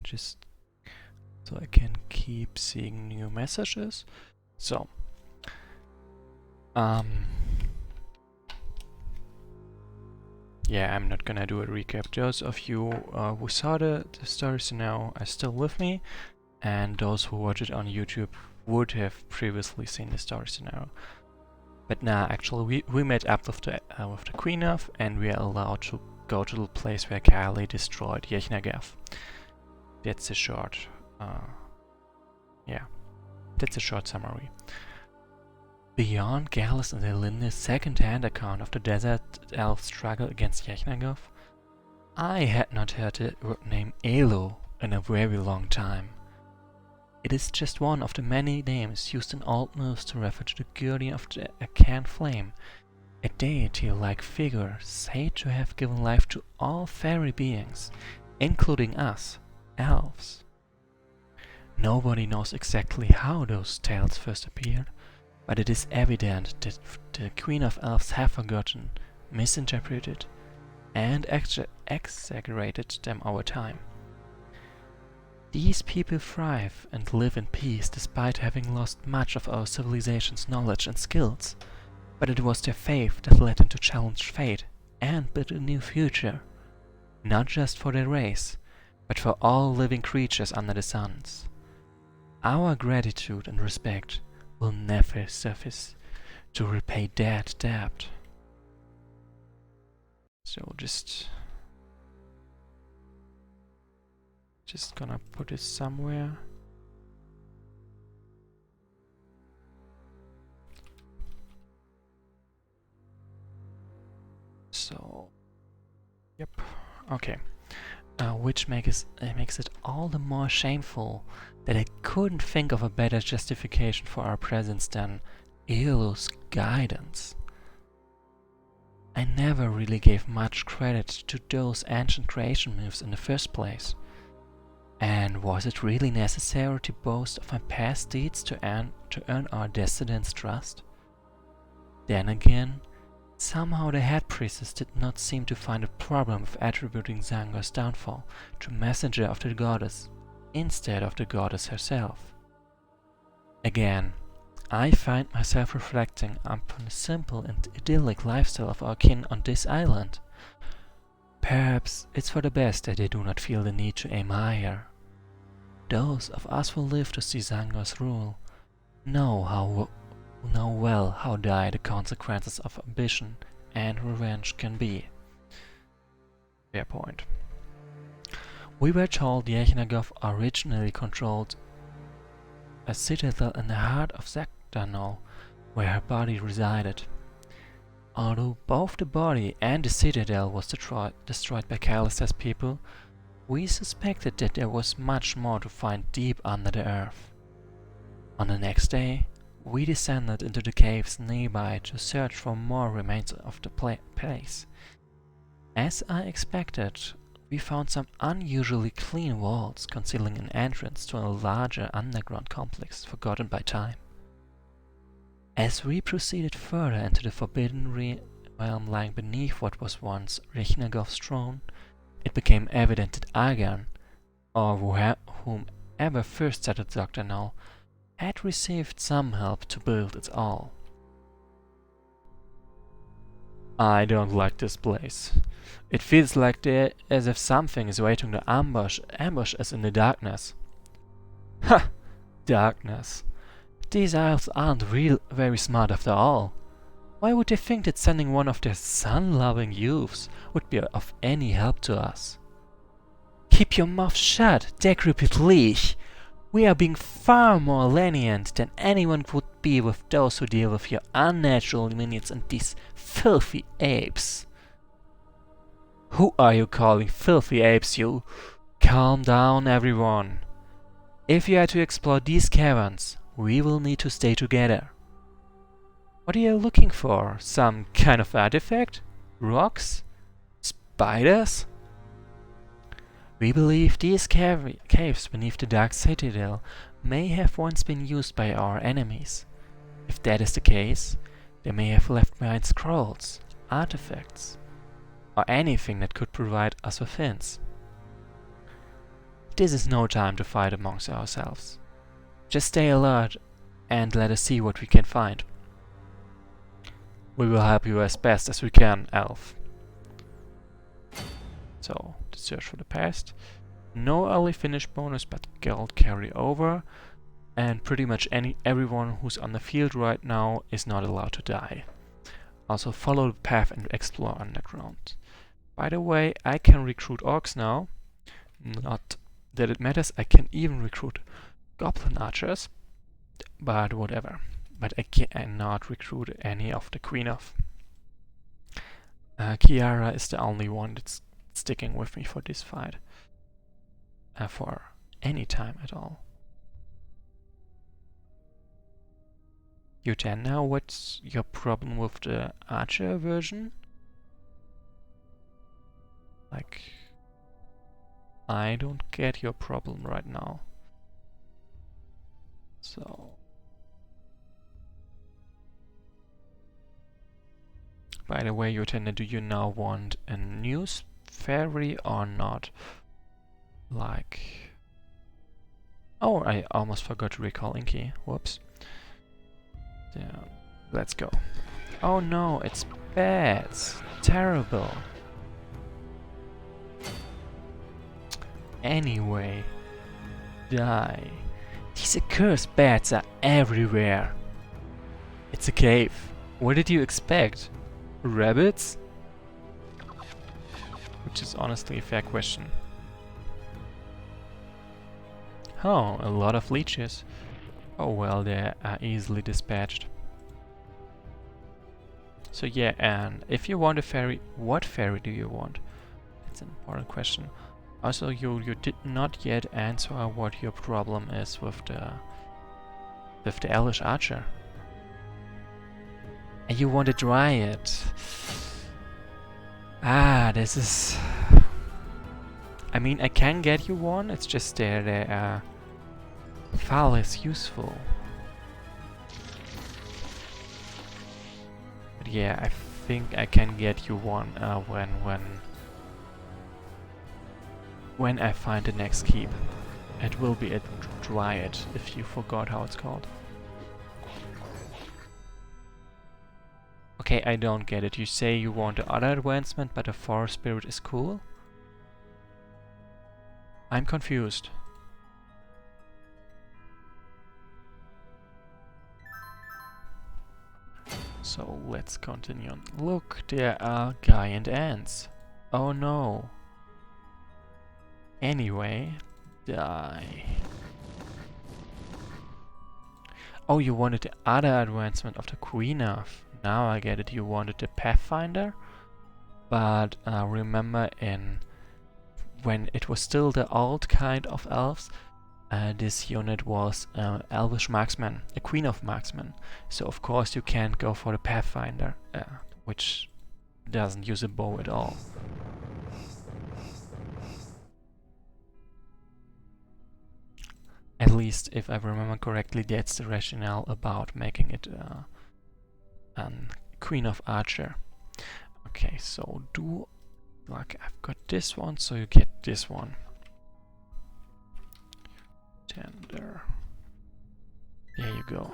just so I can keep seeing new messages. So, yeah, I'm not gonna do a recap. Those of you who saw the stories now are still with me, and those who watch it on YouTube would have previously seen the story scenario. But now, actually, we met up with the Queen and we are allowed to go to the place where Kylie destroyed Yechnagav. That's a short, yeah, that's a short summary. Beyond Gallus and Elinda's second-hand account of the desert elf struggle against Yechnagav, I had not heard the word name Elo in a very long time. It is just one of the many names used in old myths to refer to the guardian of the Acan flame, a deity-like figure said to have given life to all fairy beings, including us, elves. Nobody knows exactly how those tales first appeared, but it is evident that the Queen of Elves have forgotten, misinterpreted, and exaggerated them over time. These people thrive and live in peace despite having lost much of our civilization's knowledge and skills, but it was their faith that led them to challenge fate and build a new future, not just for their race, but for all living creatures under the suns. Our gratitude and respect will never suffice to repay that debt. So just gonna put this somewhere. So, yep, okay. Which makes it all the more shameful that I couldn't think of a better justification for our presence than Elo's guidance. I never really gave much credit to those ancient creation myths in the first place. And was it really necessary to boast of my past deeds to earn our descendants' trust? Then again, somehow the head priestess did not seem to find a problem with attributing Zangor's downfall to messenger of the goddess, instead of the goddess herself. Again, I find myself reflecting upon the simple and idyllic lifestyle of our kin on this island. Perhaps it's for the best that they do not feel the need to aim higher. Those of us who live to see Zangor's rule know well how dire the consequences of ambition and revenge can be. Fair point. We were told Yechnagav originally controlled a citadel in the heart of Zakdanol, where her body resided. Although both the body and the citadel was destroyed by Kalista's people, we suspected that there was much more to find deep under the earth. On the next day, we descended into the caves nearby to search for more remains of the place. As I expected, we found some unusually clean walls concealing an entrance to a larger underground complex forgotten by time. As we proceeded further into the forbidden realm lying beneath what was once Yechnagav's throne, it became evident that Argan, or whomever first settled Zakdanol, had received some help to build it all. I don't like this place. It feels like as if something is waiting to ambush us in the darkness. Ha! Darkness. These elves aren't very smart after all. Why would they think that sending one of their sun-loving youths would be of any help to us? Keep your mouth shut, decrepit leech! We are being far more lenient than anyone would be with those who deal with your unnatural minions and these filthy apes. Who are you calling filthy apes, you? Calm down, everyone. If you are to explore these caverns, we will need to stay together. What are you looking for? Some kind of artifact? Rocks? Spiders? We believe these caves beneath the Dark Citadel may have once been used by our enemies. If that is the case, they may have left behind scrolls, artifacts, or anything that could provide us with hints. this is no time to fight amongst ourselves. Just stay alert and let us see what we can find. We will help you as best as we can, Elf. So, the search for the past. No early finish bonus, but gold carry over. And pretty much everyone who's on the field right now is not allowed to die. Also follow the path and explore underground. By the way, I can recruit orcs now. Not that it matters, I can even recruit goblin archers. But whatever. But I cannot recruit any of the Queen of. Kiara is the only one that's sticking with me for this fight. For any time at all. U10 now, what's your problem with the archer version? Like, I don't get your problem right now. So... By the way, U10, do you now want a news fairy or not? Like... Oh, I almost forgot to recall Inky. Whoops. Yeah, let's go. Oh no, it's bad. It's terrible. Anyway, die. These accursed bats are everywhere. It's a cave. What did you expect? Rabbits? Which is honestly a fair question. Oh, a lot of leeches. Oh well, they are easily dispatched. So yeah, and if you want a fairy, what fairy do you want? That's an important question. Also, you did not yet answer what your problem is with the Elvish Archer. And you want a Dryad. Ah, this is... I mean, I can get you one, it's just they are far less useful. But yeah, I think I can get you one when I find the next keep. It will be a Dryad, if you forgot how it's called. Okay, I don't get it. You say you want the other advancement, but the forest spirit is cool? I'm confused. So let's continue on. Look, there are giant ants. Oh no. Anyway, die. Oh, you wanted the other advancement of the Queen of. Now I get it. You wanted the Pathfinder, but remember when it was still the old kind of elves, this unit was Elvish Marksman, a Queen of Marksman. So of course you can't go for the Pathfinder, which doesn't use a bow at all. At least, if I remember correctly, that's the rationale about making it Queen of Archer. Okay, so like I've got this one, so you get this one. Tender. There you go.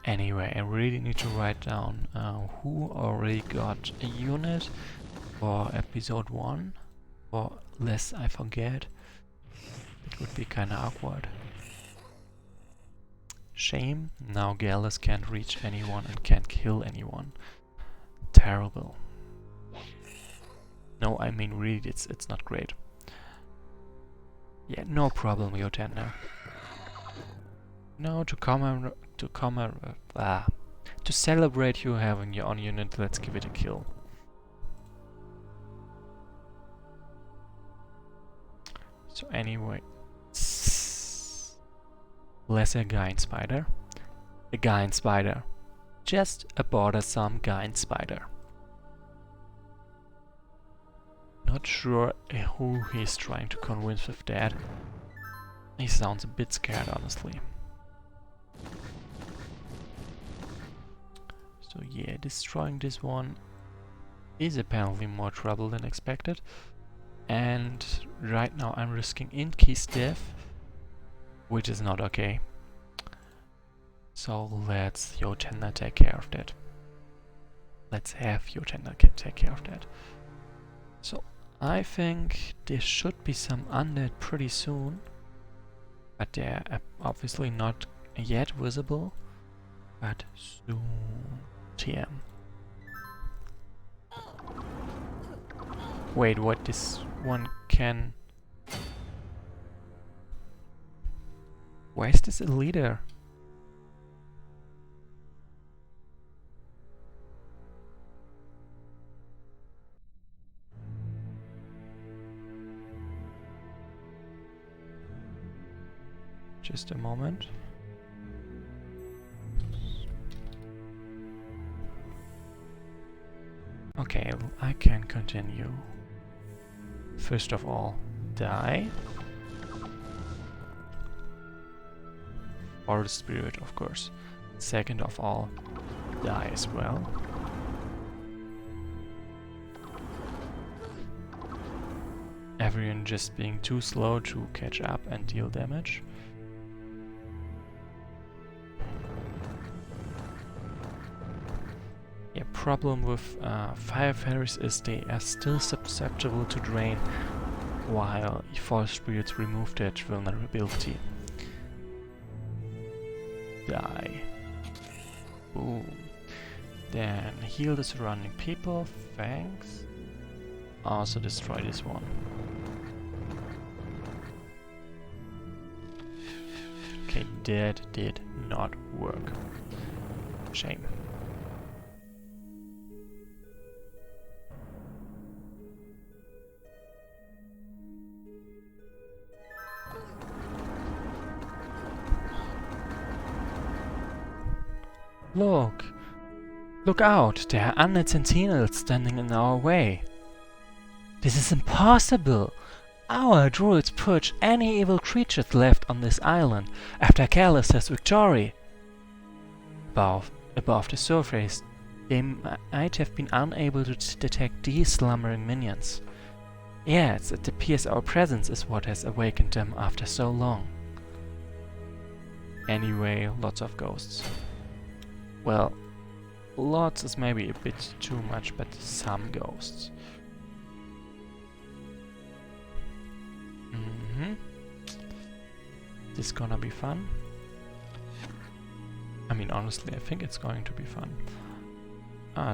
Anyway, I really need to write down who already got a unit for episode 1, or lest I forget. It would be kinda awkward. Shame, now Gallus can't reach anyone and can't kill anyone. Terrible. No, I mean really, it's not great. Yeah, no problem, Yotender. No, to celebrate you having your own unit, let's give it a kill. So anyway, lesser giant spider, a giant spider, just a bothersome giant spider. Not sure who he's trying to convince with that. He sounds a bit scared, honestly. So yeah, destroying this one is apparently more trouble than expected. And right now I'm risking Inky's death, which is not okay. So let's Yotenda take care of that. Let's have Yotenda take care of that. So I think there should be some undead pretty soon. But they're obviously not yet visible. But soon. TM. Wait, what? This one can... Why is this a leader? Just a moment. Okay, I can continue. First of all, die. Or the spirit, of course. Second of all, die as well. Everyone just being too slow to catch up and deal damage. Yeah, problem with fire fairies is they are still susceptible to drain, while forest spirits remove that vulnerability. Die. Boom. Then heal the surrounding people, thanks. Also destroy this one. Okay, that did not work. Shame. Look! Look out! There are undead sentinels standing in our way. This is impossible! Our druids purge any evil creatures left on this island after Callista's victory. Above the surface, they might have been unable to detect these slumbering minions. Yes, it appears our presence is what has awakened them after so long. Anyway, lots of ghosts. Well, lots is maybe a bit too much, but some ghosts. This is gonna be fun. I mean, honestly, I think it's going to be fun.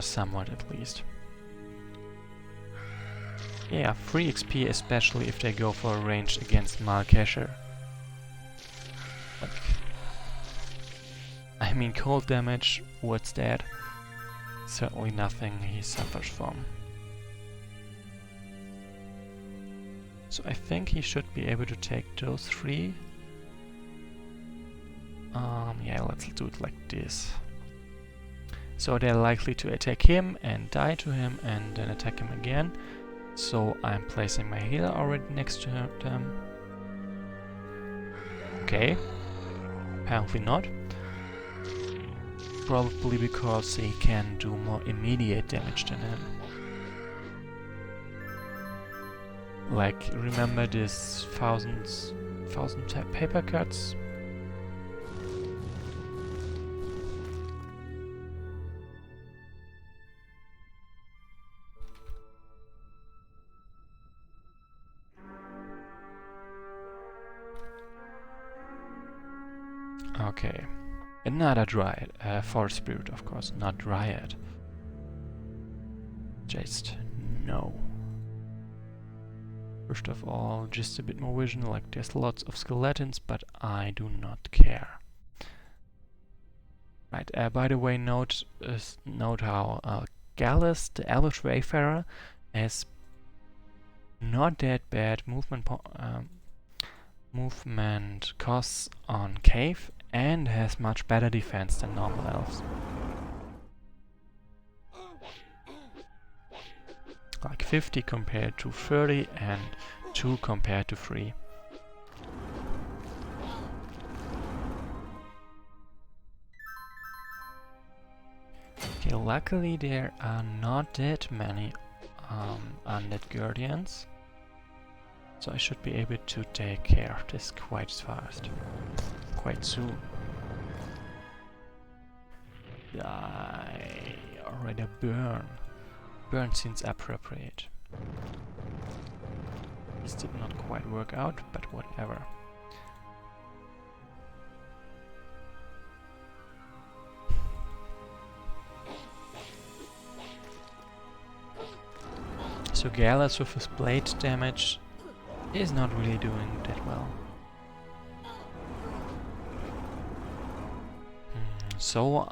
Somewhat at least. Yeah, free XP, especially if they go for a range against Malkesher. Like, I mean, cold damage, what's that? Certainly nothing he suffers from. So I think he should be able to take those three. Yeah, let's do it like this. So they're likely to attack him and die to him and then attack him again. So I'm placing my healer already next to them. Okay. Apparently not. Probably because he can do more immediate damage than him. Like, remember this thousand paper cuts? Okay. Another dryad. Forest spirit, of course, not dryad. Just no. First of all, just a bit more vision, like there's lots of skeletons, but I do not care. Right, by the way, note how Gallus, the Elvish Wayfarer, has not that bad movement costs on Cave, and has much better defense than normal elves. Like 50 compared to 30 and 2 compared to 3. Okay, luckily there are not that many undead guardians, so I should be able to take care of this quite fast, quite soon. I already burn. Burn seems appropriate. This did not quite work out, but whatever. So Gallus with his blade damage is not really doing that well. So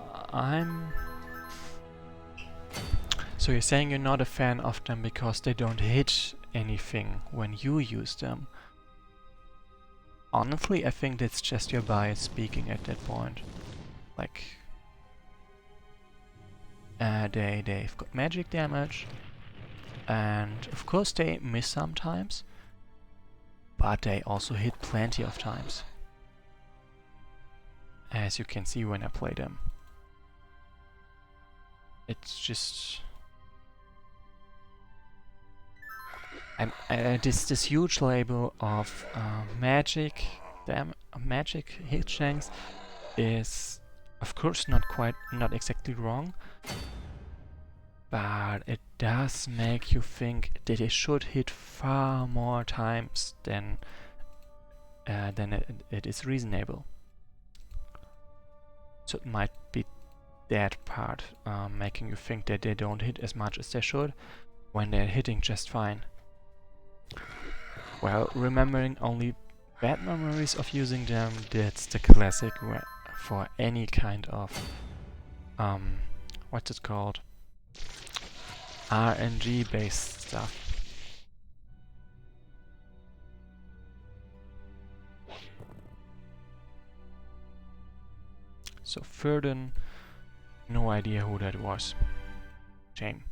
So you're saying you're not a fan of them because they don't hit anything when you use them. Honestly, I think that's just your bias speaking at that point. Like, they've got magic damage, and of course they miss sometimes, but they also hit plenty of times, as you can see when I play them. It's just... this huge label of magic hit chunks is of course not exactly wrong, but it does make you think that it should hit far more times than it is reasonable. So it might be that part making you think that they don't hit as much as they should when they're hitting just fine. Well, remembering only bad memories of using them, that's the classic for any kind of what's it called? RNG based stuff. So Furden, no idea who that was. Shame.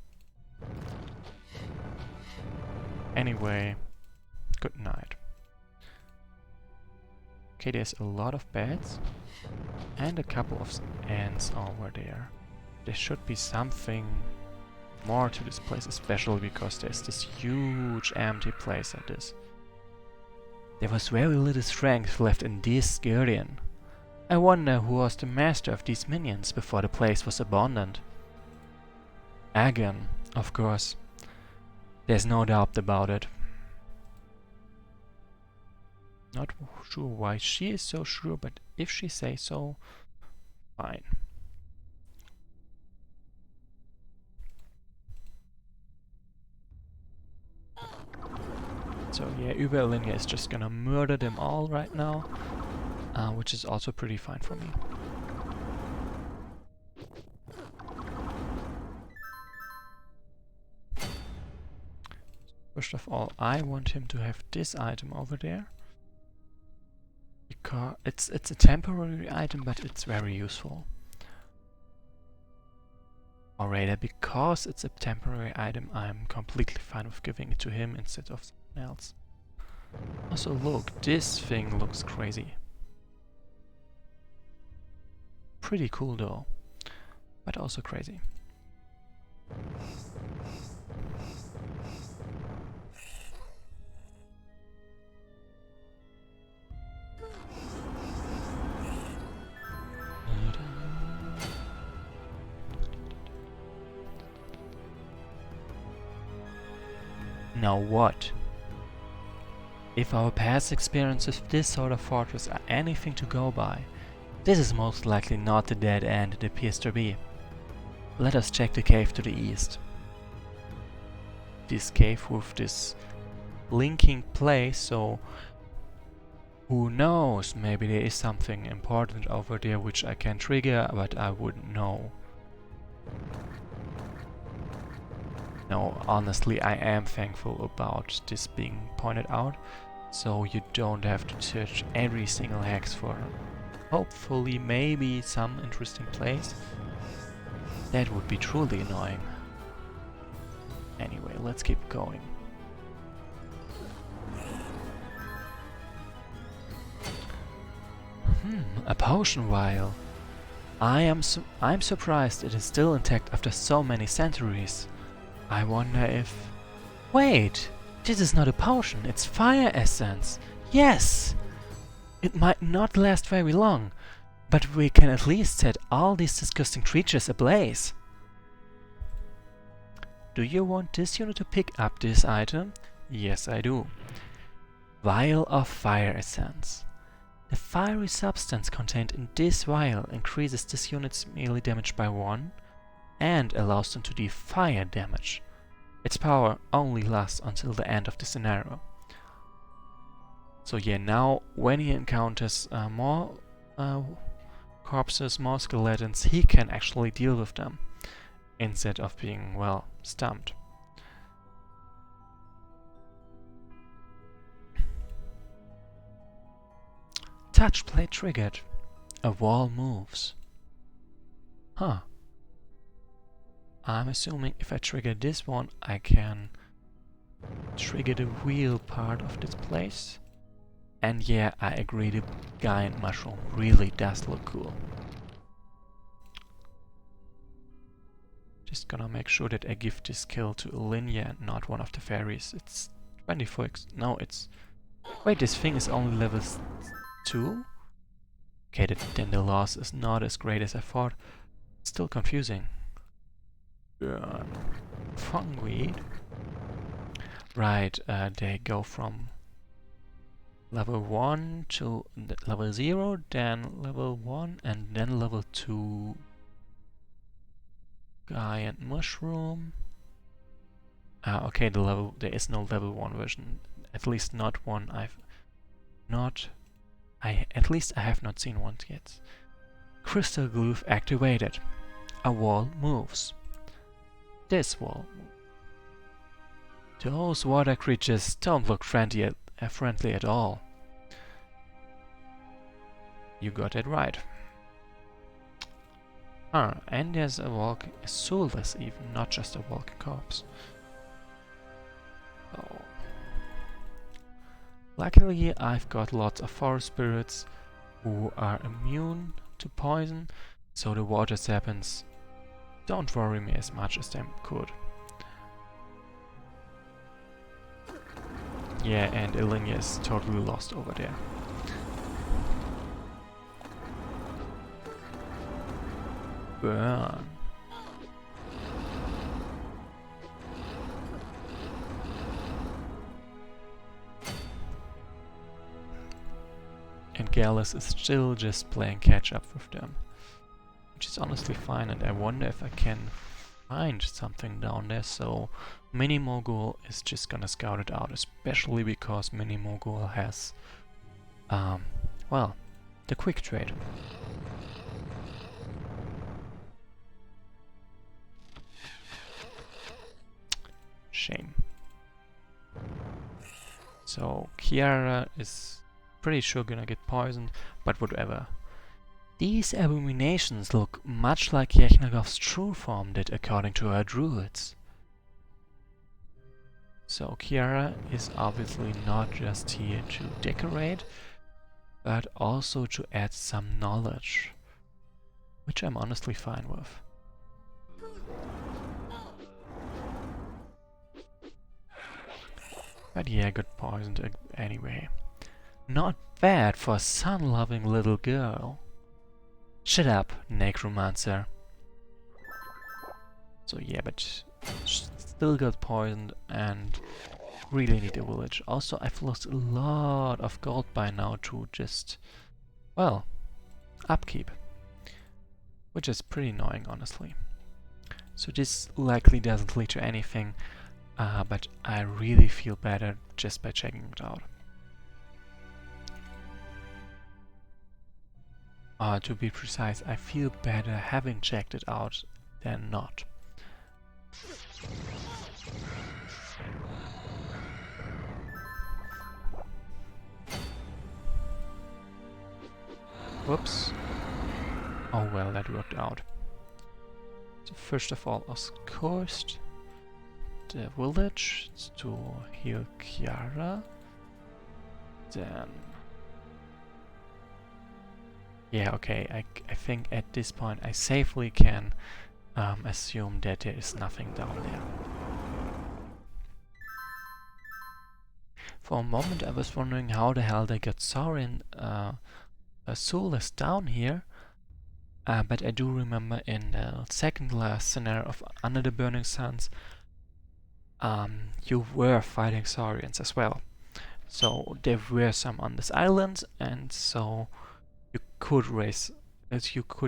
Anyway, good night. Okay, there's a lot of beds and a couple of ants over there. There should be something more to this place, especially because there's this huge empty place at this. There was very little strength left in this guardian. I wonder who was the master of these minions before the place was abandoned. Agon, of course. There's no doubt about it. Not sure why she is so sure, but if she says so, fine. So yeah, Überlinie is just gonna murder them all right now, which is also pretty fine for me. First of all, I want him to have this item over there. Because it's a temporary item, but it's very useful. Or rather, because it's a temporary item, I'm completely fine with giving it to him instead of someone else. Also look, this thing looks crazy. Pretty cool though, but also crazy. Now what? If our past experiences with this sort of fortress are anything to go by, this is most likely not the dead end it appears to be. Let us check the cave to the east. This cave with this linking place, so who knows, maybe there is something important over there which I can trigger, but I wouldn't know. No, honestly, I am thankful about this being pointed out, so you don't have to search every single hex for hopefully maybe some interesting place. That would be truly annoying. Anyway, let's keep going. A potion vial. I'm surprised it is still intact after so many centuries. I wonder if... Wait! This is not a potion, it's fire essence! Yes! It might not last very long, but we can at least set all these disgusting creatures ablaze. Do you want this unit to pick up this item? Yes, I do. Vial of Fire Essence. The fiery substance contained in this vial increases this unit's melee damage by 1 and allows them to deal fire damage. Its power only lasts until the end of the scenario. So yeah, now when he encounters more corpses, more skeletons, he can actually deal with them instead of being, well, stumped. Touch plate triggered. A wall moves. Huh. I'm assuming if I trigger this one, I can trigger the wheel part of this place. And yeah, I agree, the giant mushroom really does look cool. Just gonna make sure that I give this kill to Linya and not one of the fairies. It's 24x. No, it's... Wait, this thing is only level 2? Okay, then the loss is not as great as I thought. Still confusing. Fungweed. Right, they go from level 1 to level 0, then level 1, and then level 2. Giant mushroom. Okay, there is no level 1 version. At least not one at least I have not seen one yet. Crystal Glove activated. A wall moves. This wall moves. Those water creatures don't look friendly at all. You got it right. And there's a soulless even, not just a walking corpse. Oh. Luckily, I've got lots of forest spirits who are immune to poison, so the water serpents don't worry me as much as they could. Yeah, and Ilinia is totally lost over there. Burn. And Gallus is still just playing catch up with them, which is honestly fine, and I wonder if I can find something down there. So Mini Mogul is just gonna scout it out, especially because Mini Mogul has well, the quick trade. Shame. So Kiara is pretty sure gonna get poisoned, but whatever. These abominations look much like Yechnagov's true form did according to her druids. So Kiara is obviously not just here to decorate, but also to add some knowledge, which I'm honestly fine with. But yeah, got poisoned anyway. Not bad for a sun-loving little girl. Shut up, necromancer. So yeah, but still got poisoned and really need a village. Also, I've lost a lot of gold by now to just, well, upkeep. Which is pretty annoying, honestly. So this likely doesn't lead to anything, but I really feel better just by checking it out. To be precise, I feel better having checked it out than not. Whoops. Oh well, that worked out. So first of all, of course, the village to heal Kiara. Then... Yeah, okay, I think at this point I safely can assume that there is nothing down there. For a moment I was wondering how the hell they got Sauron soulless down here, but I do remember in the second last scenario of Under the Burning Suns, you were fighting Saurians as well. So there were some on this island, and so you could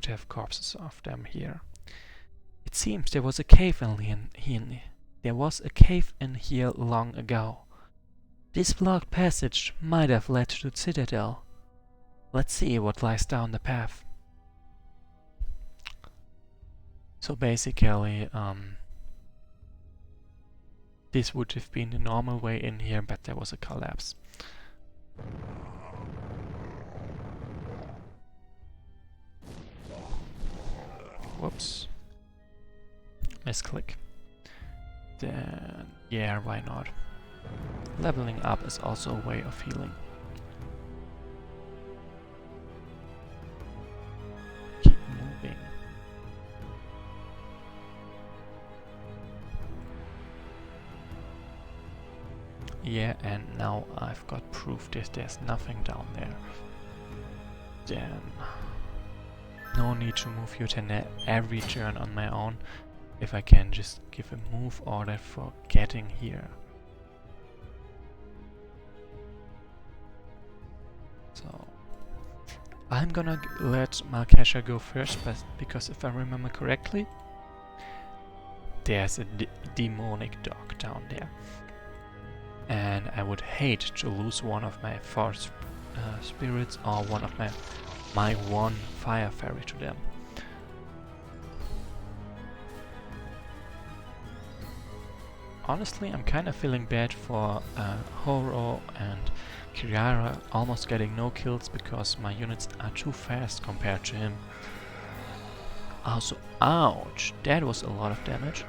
have corpses of them here. It seems there was a cave in here long ago. This blocked passage might have led to the citadel. Let's see what lies down the path. So basically, this would have been the normal way in here, but there was a collapse. Whoops. Misclick. Then, yeah, why not? Leveling up is also a way of healing. Keep moving. Yeah, and now I've got proof that there's nothing down there. Then no need to move Utena every turn on my own if I can just give a move order for getting here. So I'm gonna let Malkasha go first, but because if I remember correctly, there's a demonic dog down there. And I would hate to lose one of my four spirits or one of my one fire fairy to them. Honestly, I'm kind of feeling bad for Horo and Kiriara almost getting no kills because my units are too fast compared to him. Also, ouch! That was a lot of damage.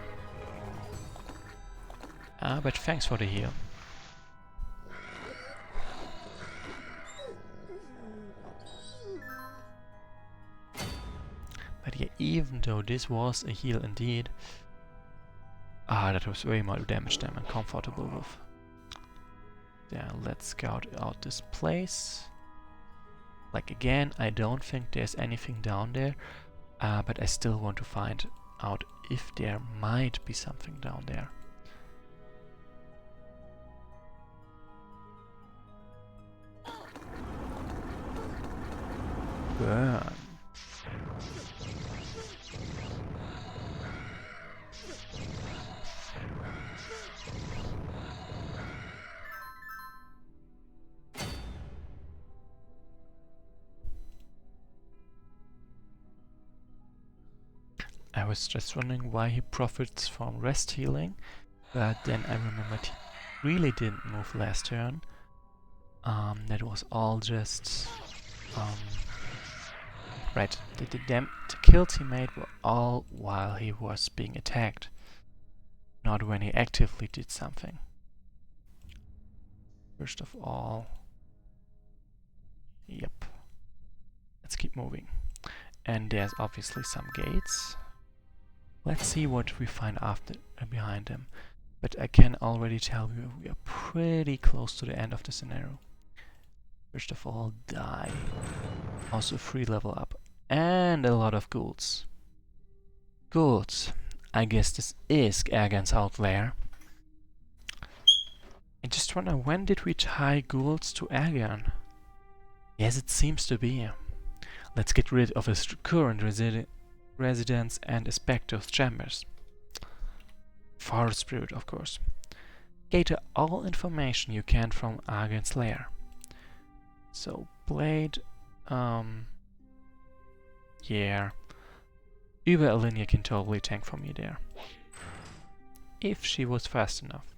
But thanks for the heal. But yeah, even though this was a heal indeed, that was way more damage than I'm comfortable with. Yeah, let's scout out this place. Like again, I don't think there's anything down there, but I still want to find out if there might be something down there. Burn. I was just wondering why he profits from rest healing, but then I remembered he really didn't move last turn. That was all just... right, the kills he made were all while he was being attacked, not when he actively did something. First of all... Yep. Let's keep moving. And there's obviously some gates. Let's see what we find after behind them. But I can already tell we are pretty close to the end of the scenario. First of all, die. Also free level up. And a lot of ghouls. Ghouls. I guess this is Ergan's Outlair. I just wonder, when did we tie ghouls to Ergan? Yes, it seems to be. Let's get rid of his current residence and inspect those chambers. Forest Spirit, of course. Gather all information you can from Ergan's lair. So, Blade, yeah. Über Alinea can totally tank for me there. If she was fast enough.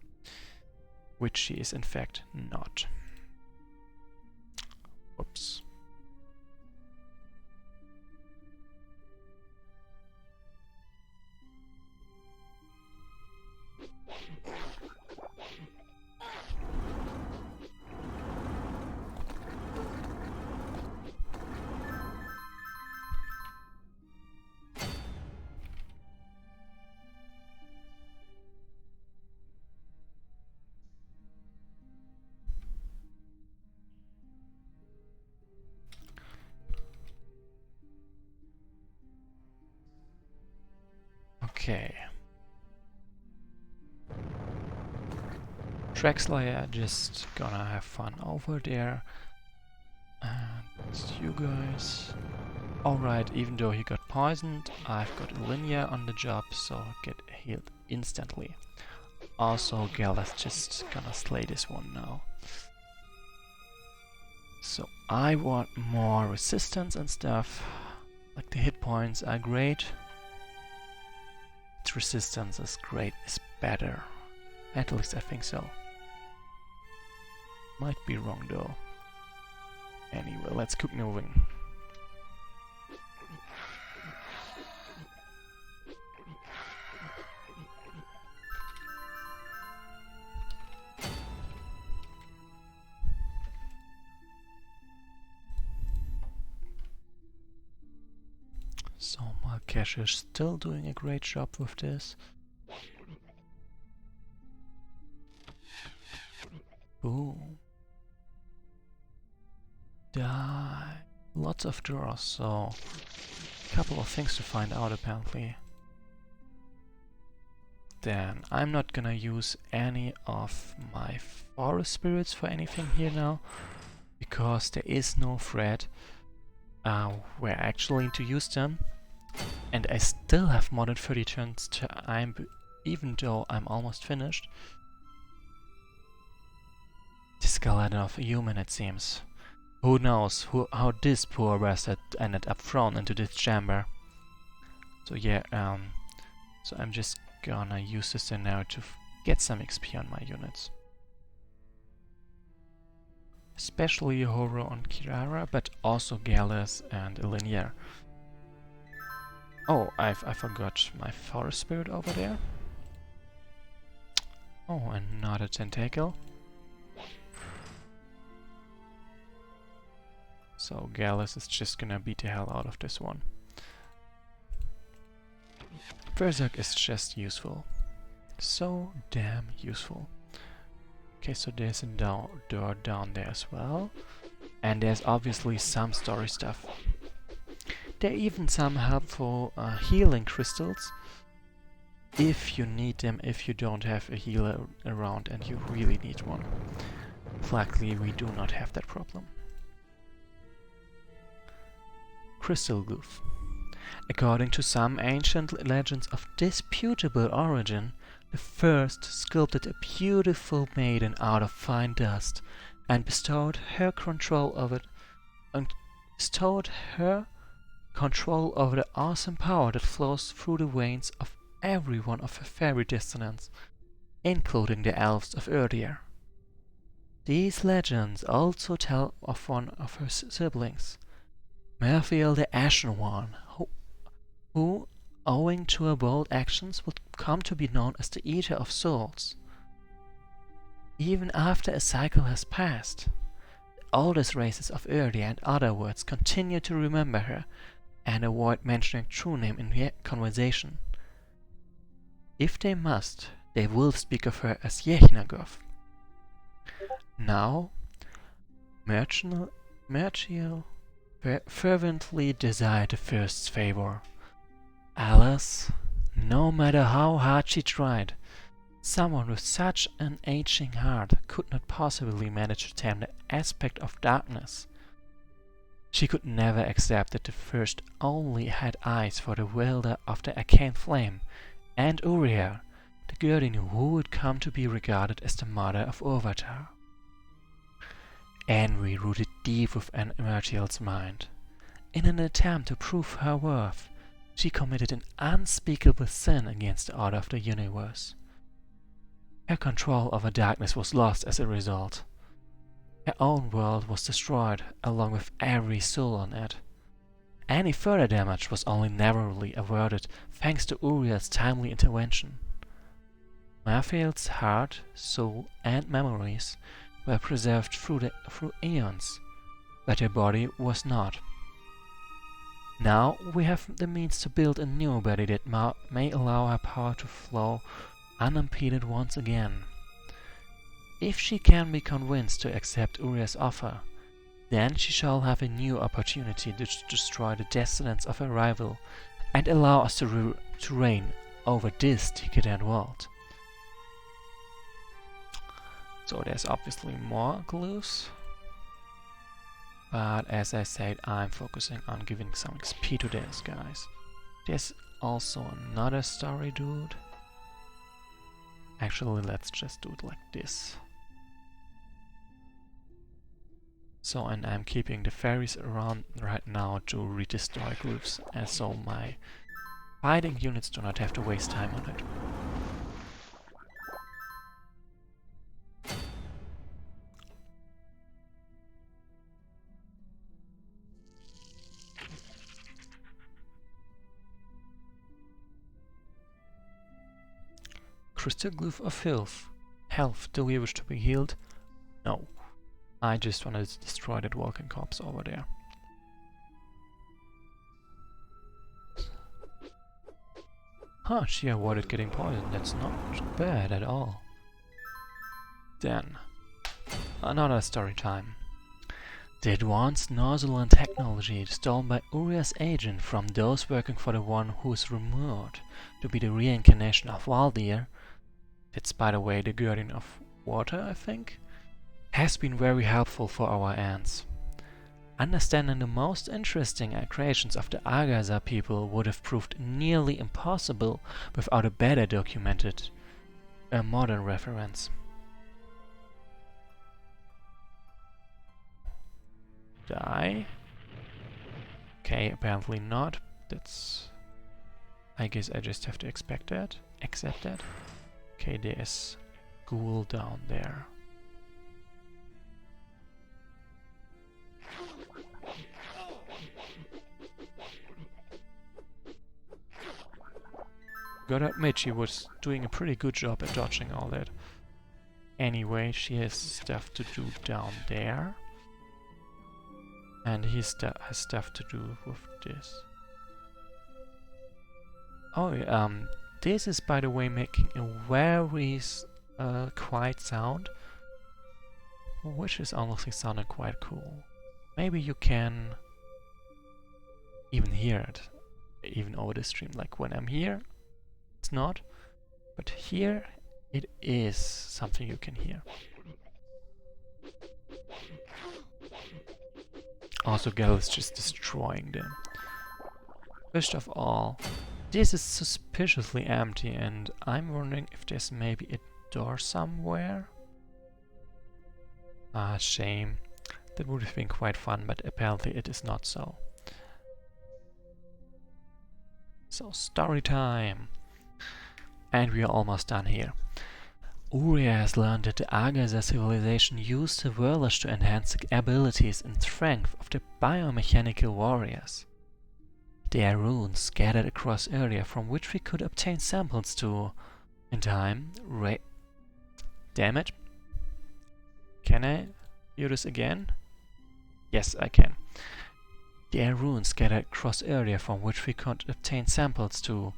Which she is in fact not. Whoops. Okay. Trackslayer just gonna have fun over there. And you guys. Alright, even though he got poisoned, I've got Linear on the job, so I get healed instantly. Also, Gala's just gonna slay this one now. So I want more resistance and stuff. Like the hit points are great. Its resistance is great, is better. At least I think so. Might be wrong though. Anyway, let's keep moving. So Marrakesh is still doing a great job with this. Boom. Die. Lots of draws, so a couple of things to find out apparently. Then I'm not gonna use any of my forest spirits for anything here now, because there is no threat where I actually need to use them. And I still have more than 30 turns time, even though I'm almost finished. The skeleton of a human, it seems. Who knows how this poor bastard ended up thrown into this chamber. So yeah, so I'm just gonna use this now to get some XP on my units. Especially Horo and Kirara, but also Gallus and Linear. Oh, I forgot my forest spirit over there. Oh, and not a tentacle. So Gallus is just gonna beat the hell out of this one. Berserk is just useful. So damn useful. Okay, so there's a door down there as well. And there's obviously some story stuff. There are even some helpful healing crystals. If you need them, if you don't have a healer around and you really need one. Luckily, we do not have that problem. Crystal Goof. According to some ancient legends of disputable origin, the first sculpted a beautiful maiden out of fine dust and bestowed her control over the awesome power that flows through the veins of every one of her fairy descendants, including the elves of Erdia. These legends also tell of one of her siblings, Merthiel the Ashen One, who, owing to her bold actions, would come to be known as the Eater of Souls. Even after a cycle has passed, the oldest races of Erdia and other worlds continue to remember her and avoid mentioning true name in their conversation. If they must, they will speak of her as Yechnagoth. Now, Merthiel fervently desired the first's favor. Alas, no matter how hard she tried, someone with such an aching heart could not possibly manage to tame the aspect of darkness. She could never accept that the first only had eyes for the wielder of the arcane flame, and Uriel, the guardian who would come to be regarded as the mother of Urvatar. Envy rooted deep within Merthiel's mind. In an attempt to prove her worth, she committed an unspeakable sin against the order of the universe. Her control over darkness was lost as a result. Her own world was destroyed, along with every soul on it. Any further damage was only narrowly averted thanks to Uriel's timely intervention. Merthiel's heart, soul, and memories were preserved through eons, but her body was not. Now we have the means to build a new body that may allow her power to flow unimpeded once again. If she can be convinced to accept Uriel's offer, then she shall have a new opportunity to destroy the descendants of her rival and allow us to reign over this decadent world. So there's obviously more clues. But as I said, I'm focusing on giving some XP to these guys. There's also another story, dude. Actually, let's just do it like this. So, and I'm keeping the fairies around right now to read the story groups, and so my fighting units do not have to waste time on it. Crystal Glyph of Health. Do you wish to be healed? No. I just want to destroy that walking corpse over there. Huh, she avoided getting poisoned. That's not bad at all. Then, another story time. The advanced Norzulan technology stolen by Uriah's agent from those working for the one who is rumored to be the reincarnation of Valdir, that's by the way the Guardian of Water, I think, has been very helpful for our ants. Understanding the most interesting creations of the Agazar people would have proved nearly impossible without a better documented modern reference. Die? Okay, apparently not. That's... I guess I just have to accept that. Okay, there's ghoul down there. Gotta admit, she was doing a pretty good job at dodging all that. Anyway, she has stuff to do down there. And he has stuff to do with this. Oh, this is, by the way, making a very quiet sound, which is honestly sounding quite cool. Maybe you can even hear it, even over the stream. Like when I'm here, it's not, but here it is something you can hear. Also, Gel is just destroying them. First of all, this is suspiciously empty, and I'm wondering if there's maybe a door somewhere. Ah, shame. That would have been quite fun, but apparently it is not so. So, story time! And we are almost done here. Uriah has learned that the Agazar civilization used the Whirlish to enhance the abilities and strength of the biomechanical warriors. There are runes scattered across area from which we could obtain samples to, in time, Damn it. Can I do this again? Yes, I can. There are runes scattered across area from which we could obtain samples to,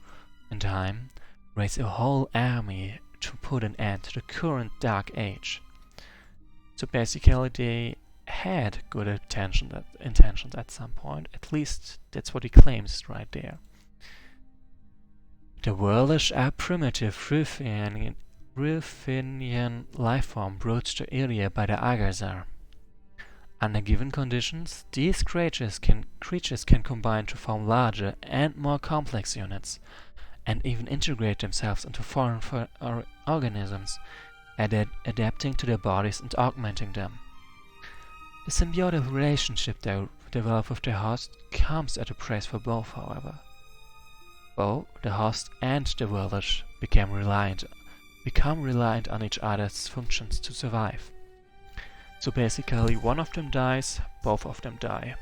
in time, raise a whole army to put an end to the current Dark Age. So basically they had good intentions at some point. At least that's what he claims right there. The Whirlish are primitive Ruthenian lifeform brought to area by the Agazar. Under given conditions, these creatures can combine to form larger and more complex units, and even integrate themselves into foreign organisms, adapting to their bodies and augmenting them. The symbiotic relationship they develop with their host comes at a price for both, however. Both the host and the Whirlish become reliant on each other's functions to survive. So basically, one of them dies, both of them die.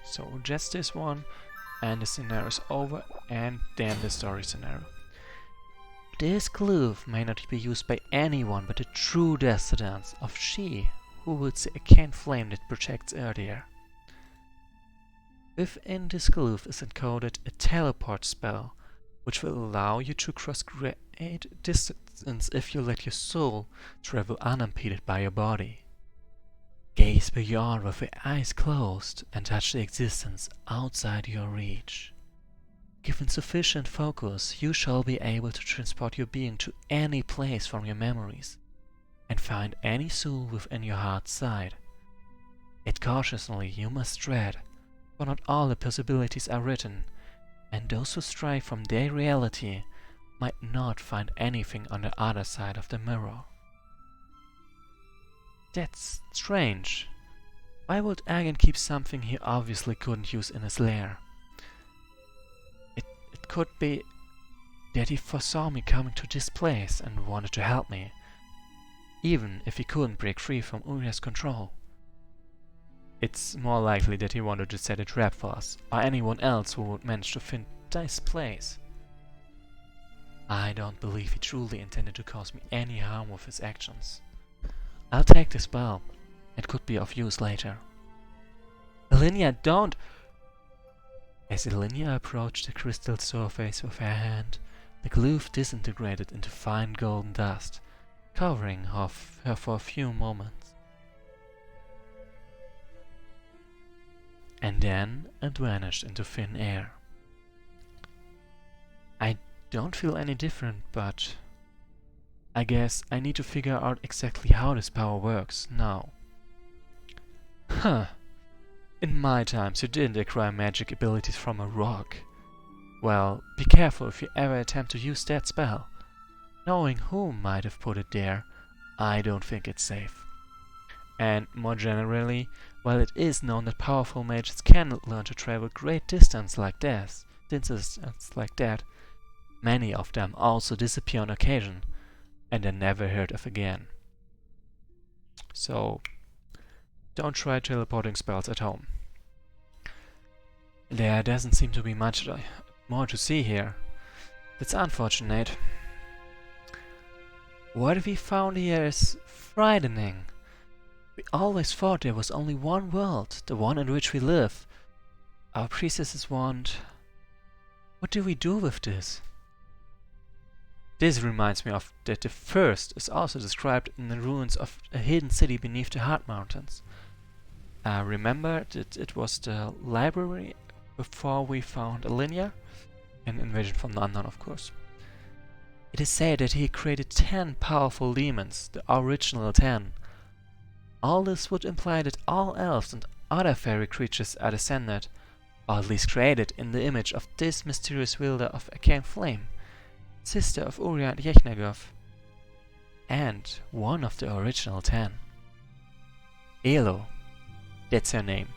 So just this one, and the scenario is over, and then the story scenario. This glyph may not be used by anyone but the true descendants of she who holds the arcane flame that protects Erdir. Within this glyph is encoded a teleport spell, which will allow you to cross great distance if you let your soul travel unimpeded by your body. Gaze beyond with your eyes closed and touch the existence outside your reach. Given sufficient focus, you shall be able to transport your being to any place from your memories and find any soul within your heart's sight. Yet cautiously you must tread, for not all the possibilities are written, and those who stray from their reality might not find anything on the other side of the mirror. That's strange. Why would Agan keep something he obviously couldn't use in his lair? It could be that he foresaw me coming to this place and wanted to help me, even if he couldn't break free from Uriah's control. It's more likely that he wanted to set a trap for us, or anyone else who would manage to find this place. I don't believe he truly intended to cause me any harm with his actions. I'll take the spell. It could be of use later. Elinia, don't! As Elinia approached the crystal surface with her hand, the glue disintegrated into fine golden dust, covering her for a few moments. And then it vanished into thin air. I don't feel any different, but I guess I need to figure out exactly how this power works now. Huh. In my times you didn't acquire magic abilities from a rock. Well, be careful if you ever attempt to use that spell. Knowing who might have put it there, I don't think it's safe. And more generally, while it is known that powerful mages can learn to travel great distances like that, many of them also disappear on occasion, and are never heard of again. So, don't try teleporting spells at home. There doesn't seem to be much more to see here. That's unfortunate. What we found here is frightening. We always thought there was only one world, the one in which we live. Our priestesses want... What do we do with this? This reminds me of that the first is also described in the ruins of a hidden city beneath the Heart Mountains. Remember that it was the library before we found Elinia? An invasion from the unknown, of course. It is said that he created 10 powerful demons, the original 10. All this would imply that all elves and other fairy creatures are descended, or at least created in the image of this mysterious wielder of arcane flame, sister of Uriah and Yechnagov, and one of the original 10. Elo, that's her name.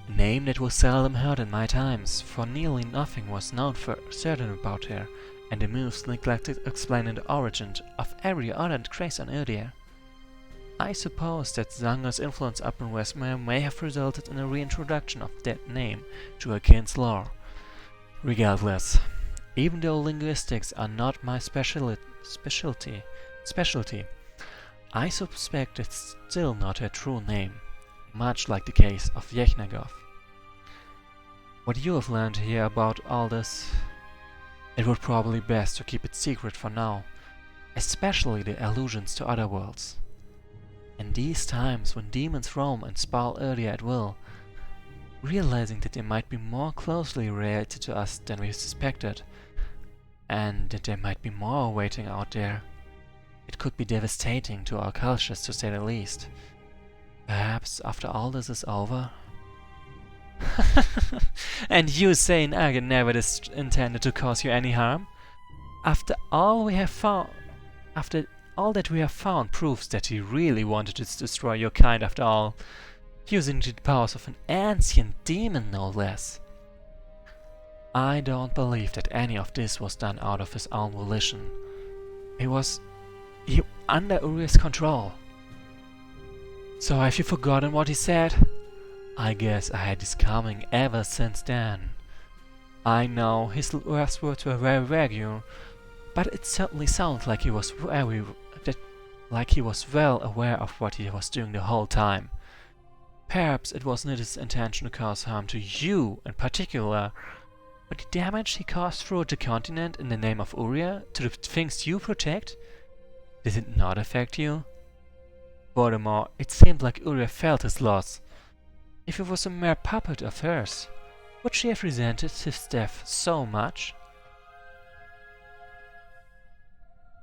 A name that was seldom heard in my times, for nearly nothing was known for certain about her, and the myths neglected explaining the origin of every other grace on Ildir. I suppose that Zanger's influence upon Westmere may have resulted in a reintroduction of that name to Arcane's lore. Regardless, even though linguistics are not my specialty, I suspect it's still not her true name, much like the case of Yechnagov. What you have learned here about all this, it would probably be best to keep it secret for now, especially the allusions to other worlds. In these times when demons roam and spoil Ildir at will, realizing that they might be more closely related to us than we suspected, and that there might be more waiting out there, it could be devastating to our cultures, to say the least. Perhaps after all this is over... And you saying Agan never intended to cause you any harm? After all that we have found proves that he really wanted to destroy your kind after all, using the powers of an ancient demon no less. I don't believe that any of this was done out of his own volition. He was under Uriah's control. So have you forgotten what he said? I guess I had this coming ever since then. I know his last words were very vague, but it certainly sounds like he was well aware of what he was doing the whole time. Perhaps it wasn't his intention to cause harm to you in particular, but the damage he caused throughout the continent in the name of Uriah to the things you protect, did it not affect you? Furthermore, it seemed like Uriah felt his loss. If he was a mere puppet of hers, would she have resented his death so much?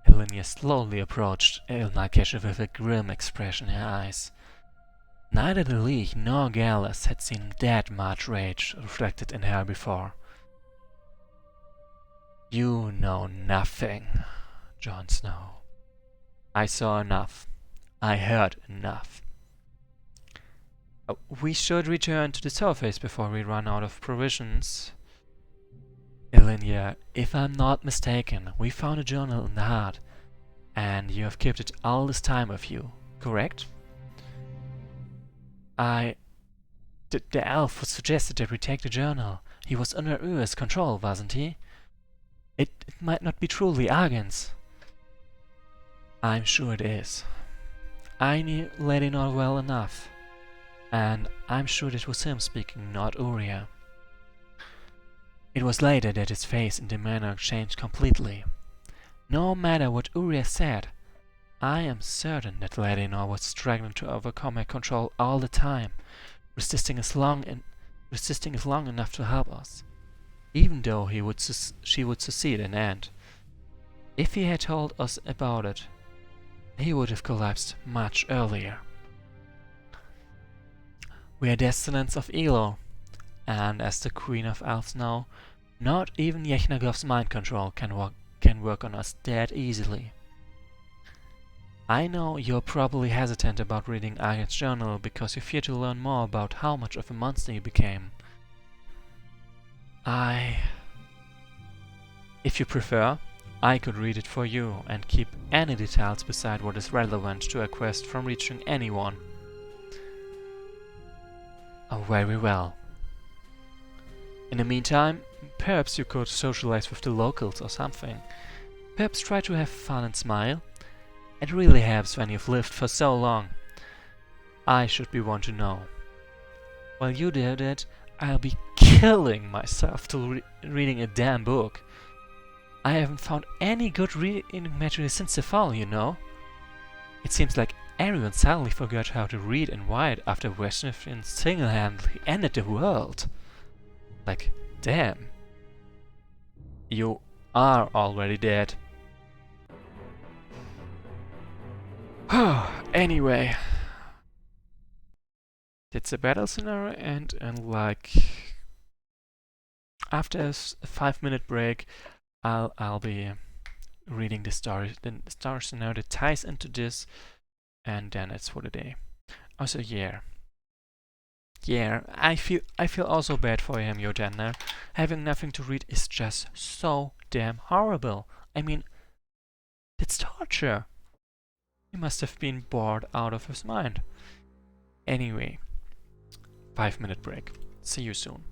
Elenia slowly approached Nightcatcher with a grim expression in her eyes. Neither the League nor Gallus had seen that much rage reflected in her before. You know nothing, Jon Snow. I saw enough. I heard enough. We should return to the surface before we run out of provisions. Elenia, if I'm not mistaken, we found a journal in the heart, and you have kept it all this time with you, correct? The elf suggested that we take the journal. He was under Uriah's control, wasn't he? It might not be truly Argan's. I'm sure it is. I knew Ladinor well enough, and I'm sure it was him speaking, not Uriah. It was later that his face and demeanor changed completely. No matter what Uriah said, I am certain that Ladinor was struggling to overcome her control all the time, resisting us long enough to help us, even though she would succeed in the end. If he had told us about it, he would have collapsed much earlier. We are descendants of Elo, and as the Queen of Elves know, not even Yechnagov's mind control can work on us that easily. I know you're probably hesitant about reading Argan's journal because you fear to learn more about how much of a monster he became. If you prefer, I could read it for you and keep any details beside what is relevant to a quest from reaching anyone. Oh, very well. In the meantime, perhaps you could socialize with the locals or something. Perhaps try to have fun and smile. It really helps when you've lived for so long. I should be one to know. While you do that, I'll be killing myself to reading a damn book. I haven't found any good reading material since the fall, you know. It seems like everyone suddenly forgot how to read and write after Wesnoth single-handedly ended the world. Like, damn. You are already dead. Anyway. That's a battle scenario, and like after a 5-minute break, I'll be reading the story scenario that ties into this, and then it's for the day. Also, yeah, I feel also bad for him, Yodenner. Having nothing to read is just so damn horrible. I mean, it's torture. He must have been bored out of his mind. Anyway, 5-minute break. See you soon.